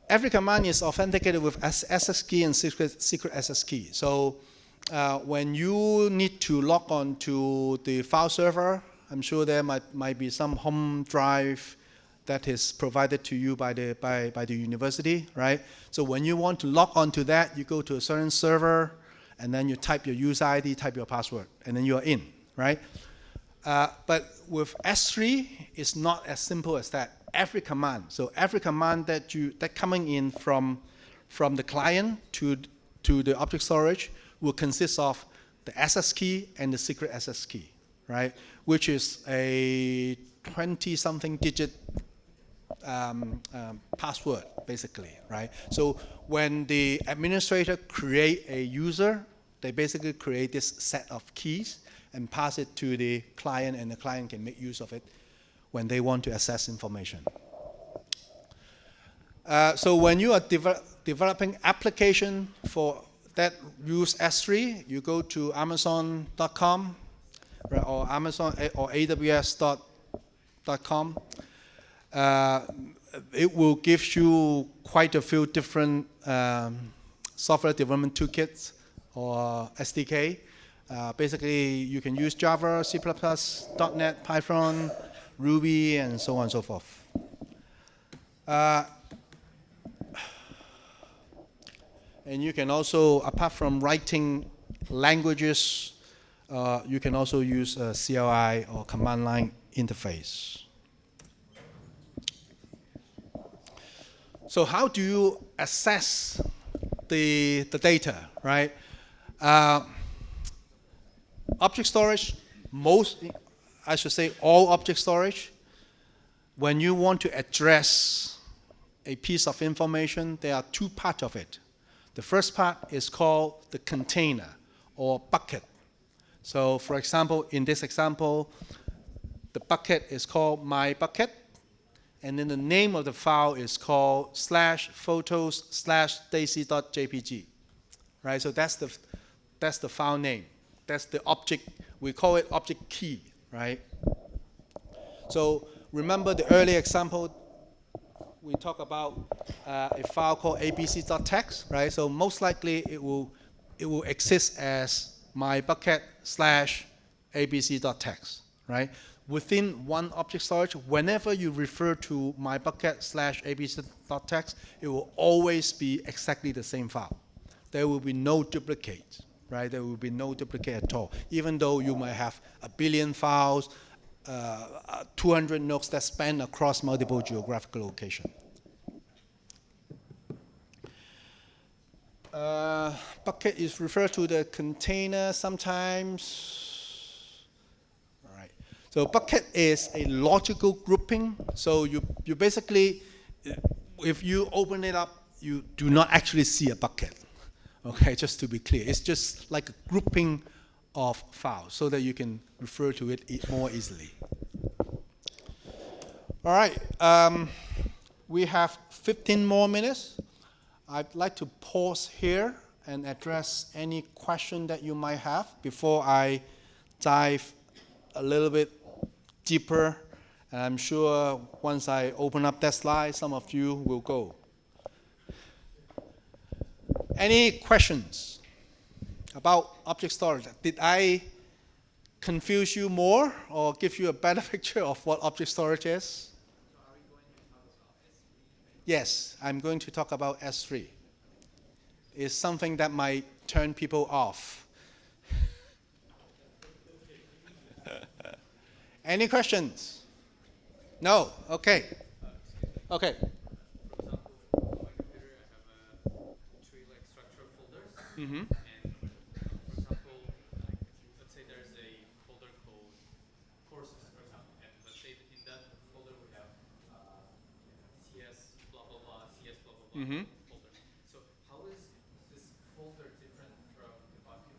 Every command is authenticated with SS key and secret SS key. So when you need to log on to the file server, I'm sure there might be some home drive that is provided to you by the university, right? So when you want to log on to that, you go to a certain server, and then you type your user ID, type your password, and then you're in, right? But with S3, it's not as simple as that. Every command, so every command that coming in from the client to the object storage will consist of the SS key and the secret SS key, right? Which is a 20-something digit password, basically, right? So when the administrator create a user, they basically create this set of keys and pass it to the client, and the client can make use of it when they want to access information. So when you are developing application for that use S3, you go to Amazon.com, right, or Amazon or AWS.com. It will give you quite a few different software development toolkits or SDK. Basically, you can use Java, C++, .NET, Python, Ruby, and so on and so forth. And you can also, apart from writing languages, you can also use a CLI or command line interface. So how do you access the data, right? Object storage, I should say all object storage, when you want to address a piece of information, there are two parts of it. The first part is called the container or bucket. So for example, in this example, the bucket is called my bucket, and then the name of the file is called /photos/daisy.jpg, right? So that's the file name. That's the object. We call it object key, right? So remember the earlier example, we talk about a file called abc.txt, right? So most likely it will exist as my bucket/abc.txt, right? Within one object storage, whenever you refer to my bucket/abc.txt, it will always be exactly the same file. There will be no duplicate, right? There will be no duplicate at all. Even though you might have a billion files, 200 nodes that span across multiple geographical locations. Bucket is referred to the container sometimes. All right. So bucket is a logical grouping. So you basically, if you open it up, you do not actually see a bucket. Okay, just to be clear. It's just like a grouping of files so that you can refer to it more easily. All right. We have 15 more minutes. I'd like to pause here and address any question that you might have before I dive a little bit deeper. And I'm sure once I open up that slide, some of you will go. Any questions about object storage? Did I confuse you more or give you a better picture of what object storage is? Yes, I'm going to talk about S3. It's something that might turn people off. Any questions? No? Okay. Okay. For example, on my computer, I have three structured folders. Mm-hmm. And for example, let's say there's a folder called courses, for example. And let's say that in that folder we have CS blah blah blah, CS blah blah blah Mm-hmm. folder. So how is this folder different from the bucket?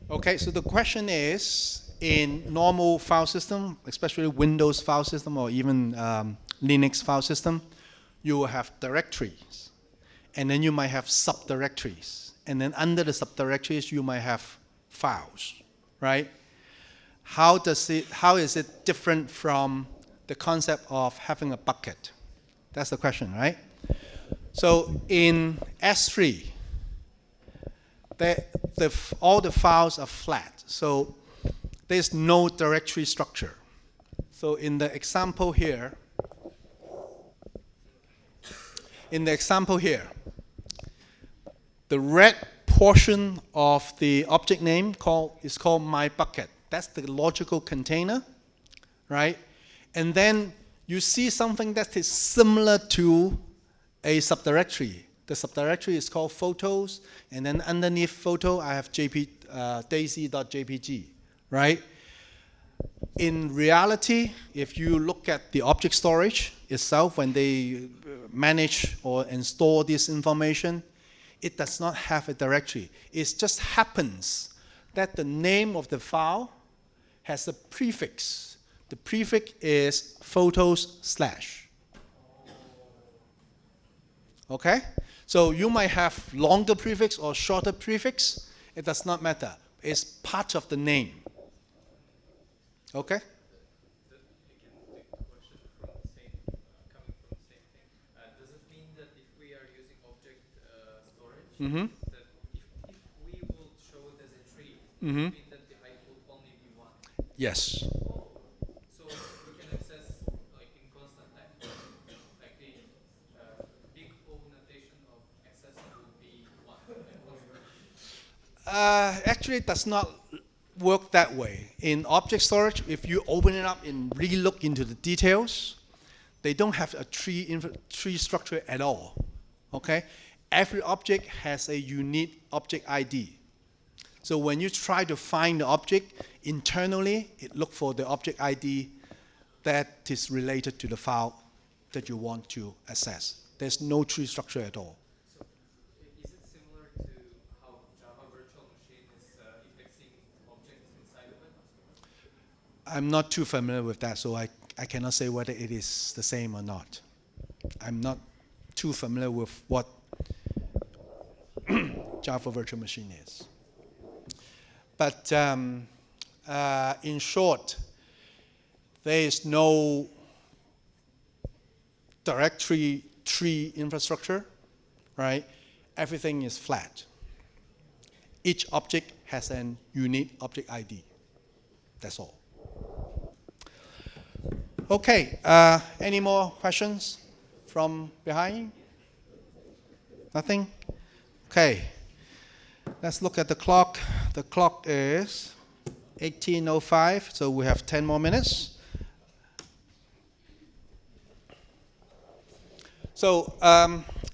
Okay, so the question is, in normal file system, especially Windows file system or even Linux file system, you will have directories. And then you might have subdirectories. And then under the subdirectories, you might have files, right? How is it different from the concept of having a bucket? That's the question, right? So in S3, all the files are flat. So there's no directory structure. So in the example here, the red portion of the object name is called my bucket. That's the logical container, right? And then you see something that is similar to a subdirectory. The subdirectory is called photos, and then underneath photo, I have daisy.jpg, right? In reality, if you look at the object storage itself, when they manage or store this information, it does not have a directory. It just happens that the name of the file has a prefix. The prefix is photos/. Okay? So you might have longer prefix or shorter prefix. It does not matter. It's part of the name. Okay? Again, the question from the same, coming from the same thing. Does it mean that if we are using object storage, Mm-hmm. that if we will show it as a tree, Mm-hmm. it mean that the height will only be 1? Yes. So we can access like in constant time, like the big O notation of access will be 1. Actually, it does not work that way. In object storage, if you open it up and really look into the details, they don't have a tree structure at all. Okay? Every object has a unique object ID. So when you try to find the object, internally, it looks for the object ID that is related to the file that you want to access. There's no tree structure at all. So is it similar to how Java virtual machine is indexing objects inside of it? I'm not too familiar with that, so I cannot say whether it is the same or not. I'm not too familiar with what Java virtual machine is. But in short, there is no directory tree infrastructure, right? Everything is flat. Each object has a unique object ID. That's all. Okay, any more questions from behind? Nothing? Okay, let's look at the clock. The clock is 18:05, so we have 10 more minutes. So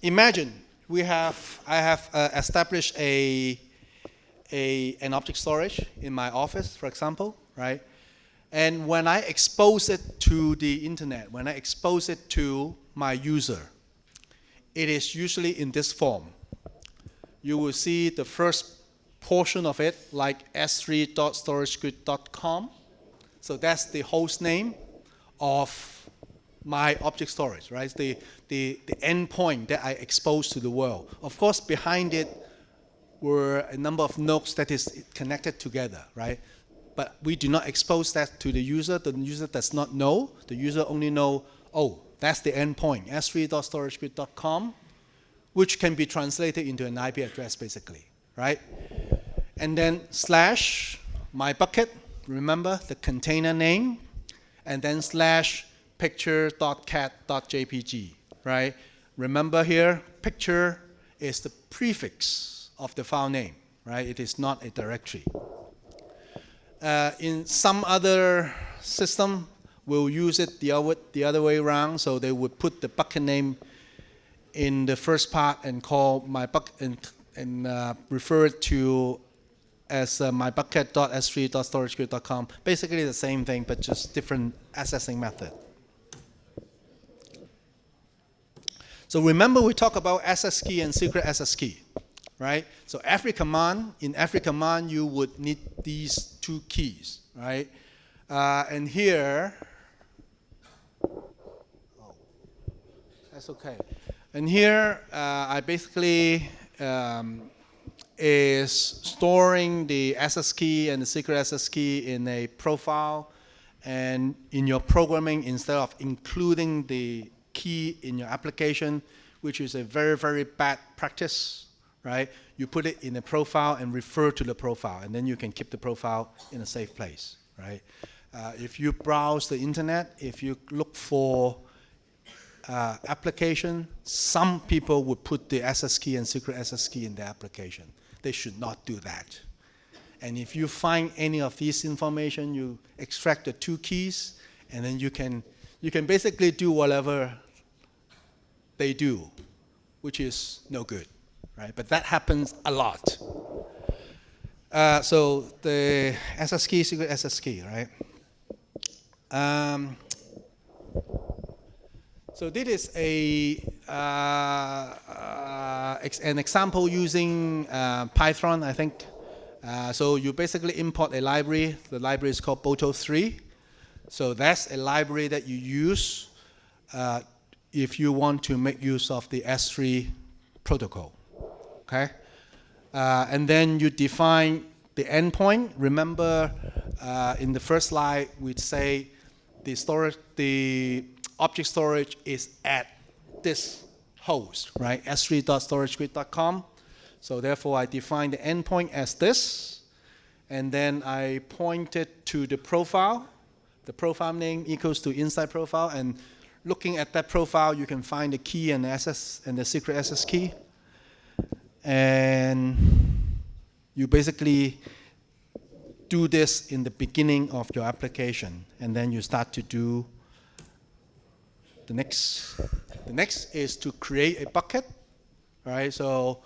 imagine I have established an object storage in my office, for example, right? And when I expose it to the internet, when I expose it to my user, it is usually in this form. You will see the first portion of it like s3.storageGrid.com. So that's the host name of my object storage, right? The endpoint that I expose to the world. Of course, behind it were a number of nodes that is connected together, right? But we do not expose that to the user. The user does not know. The user only know, oh, that's the endpoint, s3.storageGrid.com, which can be translated into an IP address, basically, right? And then slash my bucket, remember the container name, and then slash picture.cat.jpg, right? Remember here, picture is the prefix of the file name, right? It is not a directory. In some other system, we'll use it the other way around, so they would put the bucket name in the first part and call my bucket and refer it to as mybucket.s3.storageGrid.com. Basically the same thing, but just different accessing method. So remember we talked about SS key and secret SS key, right? So in every command you would need these two keys, right? And here, oh, that's okay. And here I basically is storing the SS key and the secret SS key in a profile, and in your programming, instead of including the key in your application, which is a very, very bad practice, right? You put it in a profile and refer to the profile, and then you can keep the profile in a safe place, right? If you browse the internet, if you look for application, some people would put the SS key and secret SS key in the application. They should not do that. And if you find any of these information, you extract the two keys, and then you can basically do whatever they do, which is no good, right? But that happens a lot. So the SS key, secret SS key, right? So this is an example using Python, I think. So you basically import a library. The library is called Boto3. So that's a library that you use if you want to make use of the S3 protocol, okay? And then you define the endpoint. Remember, in the first slide, we'd say the object storage is at this host, right? s3.storageGrid.com. So therefore, I define the endpoint as this, and then I point it to the profile. The profile name equals to inside profile, and looking at that profile, you can find the key and the SS and the secret SS key. And you basically do this in the beginning of your application, and then you start to do the next. The next is to create a bucket, right? So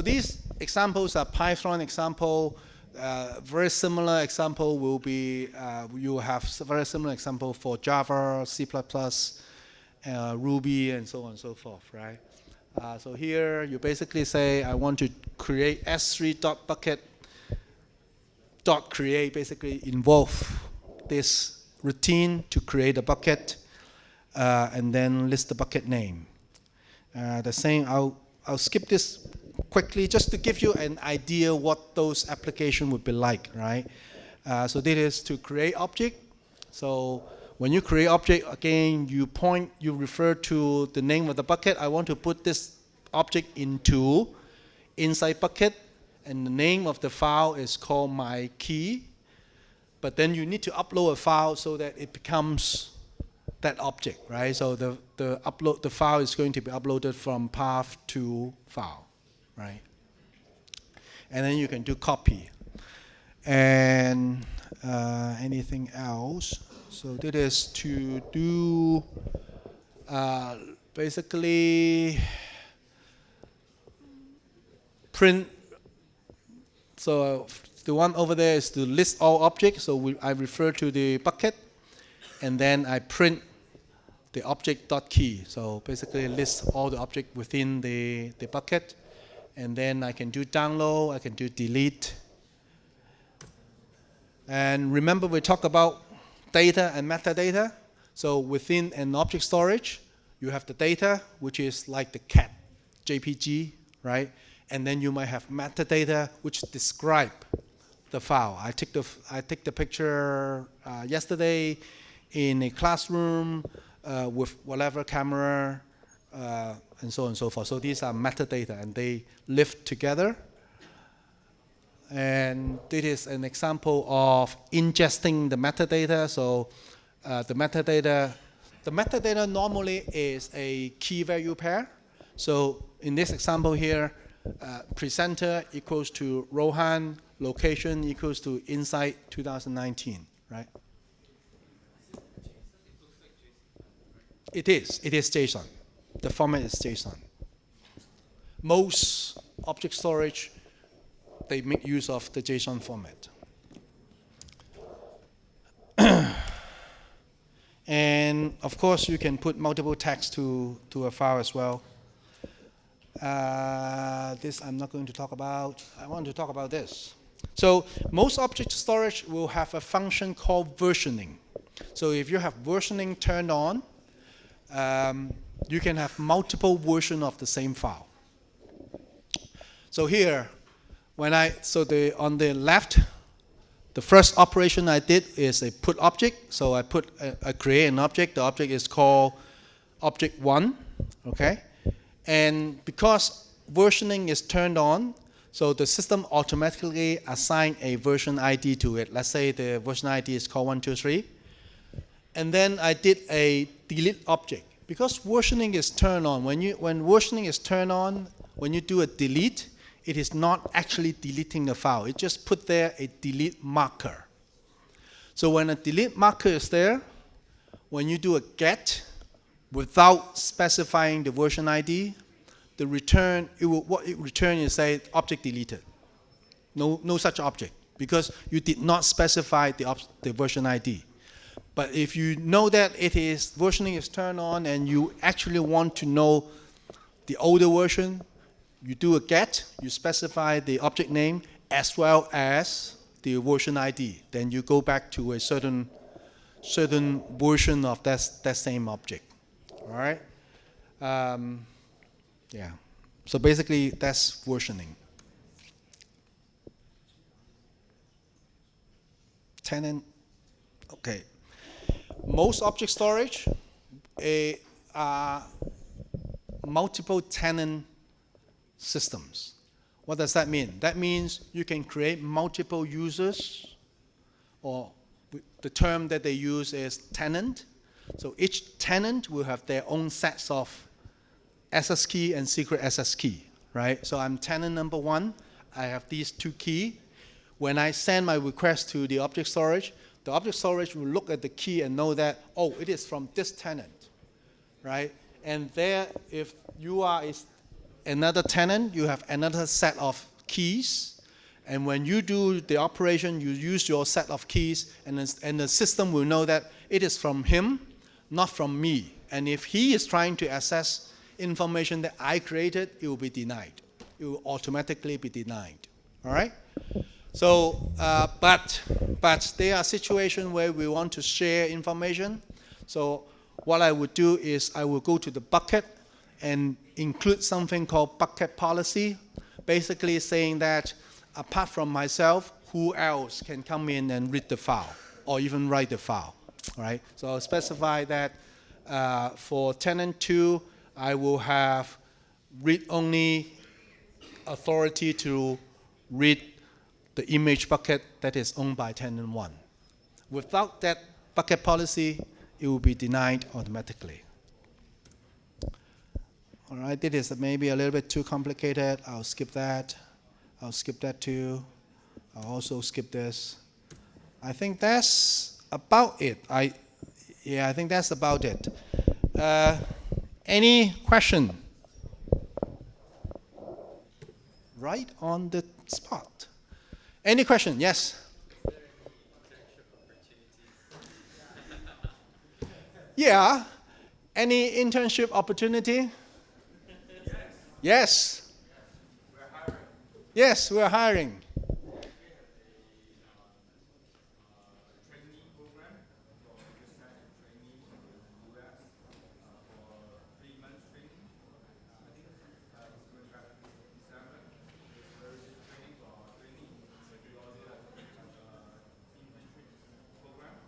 these examples are Python example. Very similar example will be, you have very similar example for Java, C++, Ruby, and so on and so forth, right? So here you basically say, I want to create s3.bucket.create, basically involve this routine to create a bucket, and then list the bucket name. The same, I'll skip this quickly just to give you an idea what those applications would be like, right? So this is to create object. So when you create object, again, you refer to the name of the bucket. I want to put this object into inside bucket, and the name of the file is called my key. But then you need to upload a file so that it becomes that object, right? So the file is going to be uploaded from path to file, right? And then you can do copy. And anything else? So this is to do basically print. So the one over there is to list all objects. So I refer to the bucket, and then I print the object.key. So basically list all the objects within the bucket. And then I can do download, I can do delete. And remember we talked about data and metadata. So within an object storage, you have the data, which is like the cat, JPG, right? And then you might have metadata, which describe the file. I took the picture yesterday in a classroom with whatever camera, and so on and so forth. So these are metadata, and they live together. And this is an example of ingesting the metadata. So the metadata normally is a key value pair. So in this example here, presenter equals to Rohan, location equals to Insight 2019, right? It is JSON. The format is JSON. Most object storage, they make use of the JSON format. And of course, you can put multiple tags to a file as well. This I'm not going to talk about. I want to talk about this. So most object storage will have a function called versioning. So if you have versioning turned on, you can have multiple versions of the same file. So here, on the left, the first operation I did is a put object. So I create an object. The object is called object 1, okay? And because versioning is turned on, so the system automatically assigns a version ID to it. Let's say the version ID is called 123. And then I did a delete object. Because versioning is turned on, when versioning is turned on, when you do a delete, it is not actually deleting the file. It just put there a delete marker. So when a delete marker is there, when you do a get, without specifying the version ID, the return, what it returns is say object deleted. No such object, because you did not specify the version ID. But if you know that versioning is turned on and you actually want to know the older version, you do a get, you specify the object name as well as the version ID. Then you go back to a certain version of that same object. All right? Yeah. So basically, that's versioning. Tenant. Okay. Most object storage are multiple tenant systems. What does that mean? That means you can create multiple users, or the term that they use is tenant. So each tenant will have their own sets of SS key and secret SS key, right? So I'm tenant number 1. I have these 2 keys. When I send my request to the object storage will look at the key and know that, oh, it is from this tenant, right? And there, if you are another tenant, you have another set of keys. And when you do the operation, you use your set of keys, and the system will know that it is from him, not from me. And if he is trying to access information that I created, it will be denied. It will automatically be denied. All right? So, but there are situations where we want to share information. So what I would do is I will go to the bucket and include something called bucket policy, basically saying that apart from myself, who else can come in and read the file or even write the file, right? So I'll specify that for tenant 2, I will have read-only authority to read the image bucket that is owned by tenant 1. Without that bucket policy, it will be denied automatically. All right, this is maybe a little bit too complicated. I'll skip that. I'll skip that too. I'll also skip this. I think that's about it. I think that's about it. Any question? Right on the spot. Any question? Yes? Yeah. Any internship opportunity? Yes. Yes, we're hiring. Trainee program for this kind of training in the US for 3 months training. I think it's going to happen in December. It's very good training for training. So we also have internship program.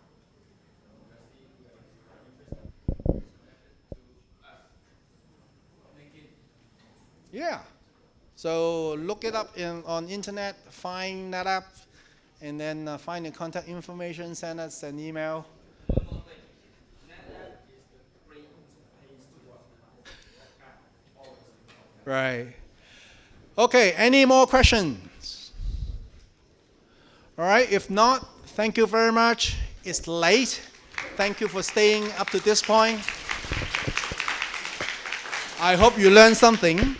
Let's see if you are interested. Connected to us. LinkedIn. Yeah. So look it up on internet, find NetApp, and then find the contact information, send us an email. One more thing. NetApp is the great interface to work with. Always. Right. Okay, any more questions? All right, if not, thank you very much. It's late. Thank you for staying up to this point. I hope you learned something.